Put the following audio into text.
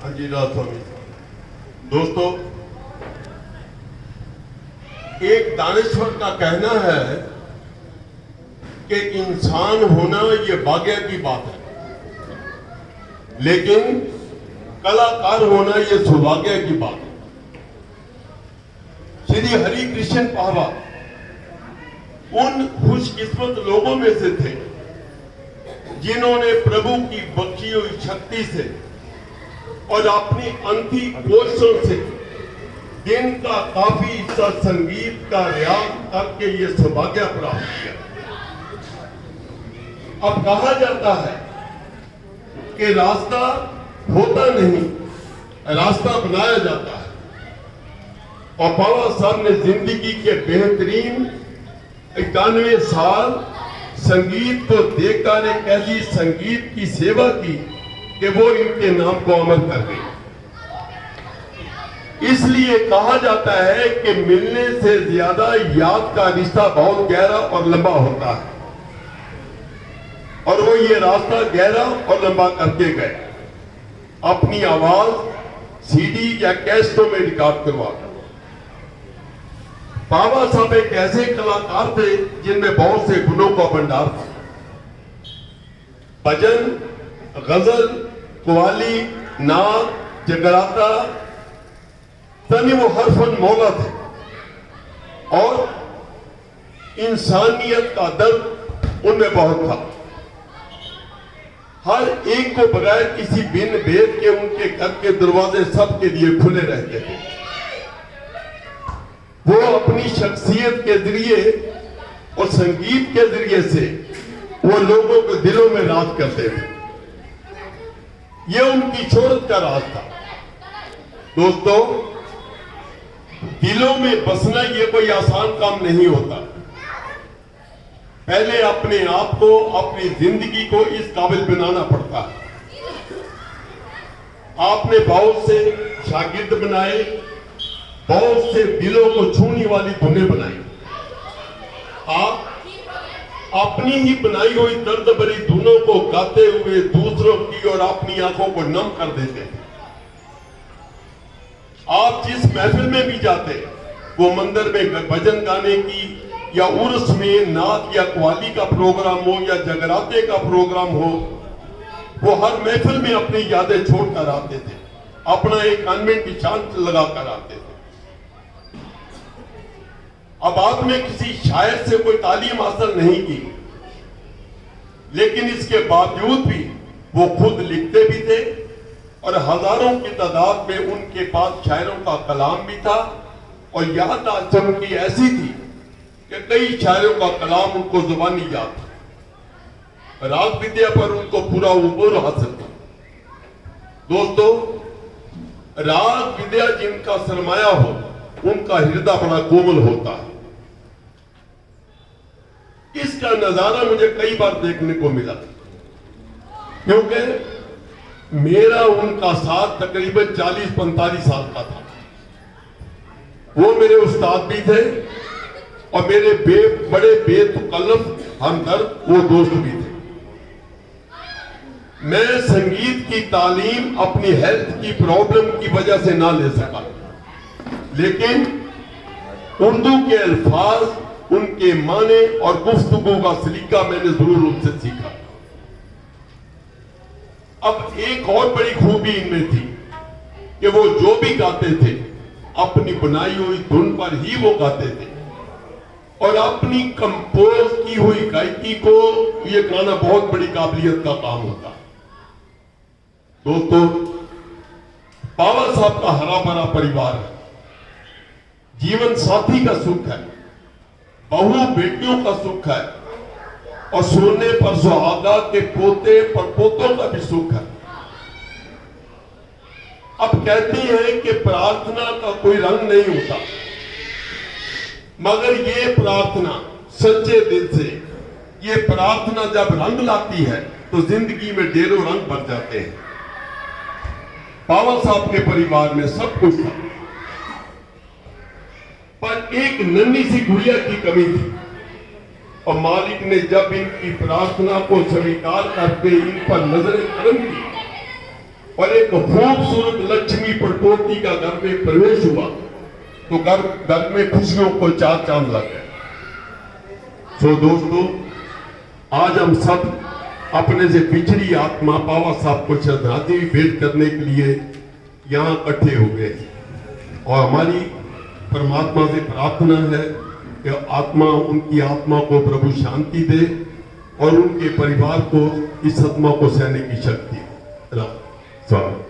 हजीरा स्वामी। दोस्तों, एक दानेश्वर का कहना है कि इंसान होना ये भाग्य की बात है, लेकिन कलाकार होना ये सौभाग्य की बात है। श्री हरि कृष्ण पावा उन खुशकिस्मत लोगों में से थे जिन्होंने प्रभु की बख्शी हुई शक्ति से और अपनी अंधी कोशिशों से दिन का काफी हिस्सा संगीत का रियाज करके ये सौभाग्य प्राप्त किया। अब कहा जाता है कि रास्ता होता नहीं, रास्ता बनाया जाता है। और बाबा साहब ने जिंदगी के बेहतरीन 91 साल संगीत को देखकर एक ऐसी संगीत की सेवा की कि वो इनके नाम को अमर कर गई। इसलिए कहा जाता है कि मिलने से ज्यादा याद का रिश्ता बहुत गहरा और लंबा होता है, और वो ये रास्ता गहरा और लंबा करके गए। अपनी आवाज सीडी या कैसेटों में रिकॉर्ड करवा। बाबा साहब एक ऐसे कलाकार थे जिनमें बहुत से गुणों का भंडार था। भजन, गजल, कव्वाली, नाद, जगराता, तनी वो हर फन मौला थे, और इंसानियत का दर्द उनमें बहुत था। हर एक को बगैर किसी बिन भेद के उनके घर के दरवाजे सबके लिए खुले रहते थे। वो अपनी शख्सियत के जरिए और संगीत के जरिए से वो लोगों के दिलों में राज करते थे। ये उनकी शोहरत का राज था। दोस्तों, दिलों में बसना ये कोई आसान काम नहीं होता। पहले अपने आप को, अपनी जिंदगी को इस काबिल बनाना पड़ता है। आपने बहुत से शागिर्द बनाए, बहुत से दिलों को छूने वाली धुनें बनाई। आप अपनी ही बनाई हुई दर्द भरी धुनों को गाते हुए दूसरों की और अपनी आंखों को नम कर देते हैं। आप जिस महफिल में भी जाते, वो मंदिर में भजन गाने की या उर्स में नात या कव्वाली का प्रोग्राम हो या जगराते का प्रोग्राम हो, वो हर महफिल में अपनी यादें छोड़कर आते थे, अपना एक कॉन्वेंट की शांत लगाकर आते थे। अब आपने किसी शायर से कोई तालीम हासिल नहीं की, लेकिन इसके बावजूद भी वो खुद लिखते भी थे, और हजारों की तादाद में उनके पास शायरों का कलाम भी था। और याददाश्त उनकी ऐसी थी कि कई शायरों का कलाम उनको जुबानी याद था। राग विद्या पर उनको पूरा उबूर हासिल था। दोस्तों, राग विद्या जिनका सरमाया हो, उनका हृदय बड़ा कोमल होता है। इसका नजारा मुझे कई बार देखने को मिला, क्योंकि मेरा उनका साथ तकरीबन 40-45 साल का था। वो मेरे उस्ताद भी थे और मेरे बड़े बेतकल्लफ हमदर्द वो दोस्त भी थे। मैं संगीत की तालीम अपनी हेल्थ की प्रॉब्लम की वजह से ना ले सका, लेकिन उर्दू के अल्फाज, उनके माने और गुफ्तगू का सलीका मैंने जरूर उनसे सीखा। अब एक और बड़ी खूबी इनमें थी कि वो जो भी गाते थे अपनी बनाई हुई धुन पर ही वो गाते थे, और अपनी कंपोज की हुई गायकी को ये गाना बहुत बड़ी काबिलियत का काम होता। दोस्तों, बाबा साहब का हरा भरा परिवार है, जीवन साथी का सुख है, बहू बेटियों का सुख है, और सोने पर सुहागा के पोते पर पोतों का भी सुख है। अब कहती हैं कि प्रार्थना का कोई रंग नहीं होता, मगर ये प्रार्थना सच्चे दिल से, ये प्रार्थना जब रंग लाती है तो जिंदगी में ढेरों रंग भर जाते हैं। बाबा साहब के परिवार में सब कुछ था, पर एक नन्ही सी गुड़िया की कमी थी, और मालिक ने जब इनकी प्रार्थना को स्वीकार करके इन पर नजर करम की और एक खूबसूरत लक्ष्मी पटोती का घर में प्रवेश हुआ तो घर में खुशियों को चार चांद लग गए। सो दोस्तों, आज हम सब अपने से पिछड़ी आत्मा बाबा साहब को श्रद्धांजलि भेंट करने के लिए यहाँ इकट्ठे हो गए और हमारी परमात्मा से प्रार्थना है कि उनकी आत्मा को प्रभु शांति दे और उनके परिवार को इस सदमा को सहने की शक्ति दे। स्वागत।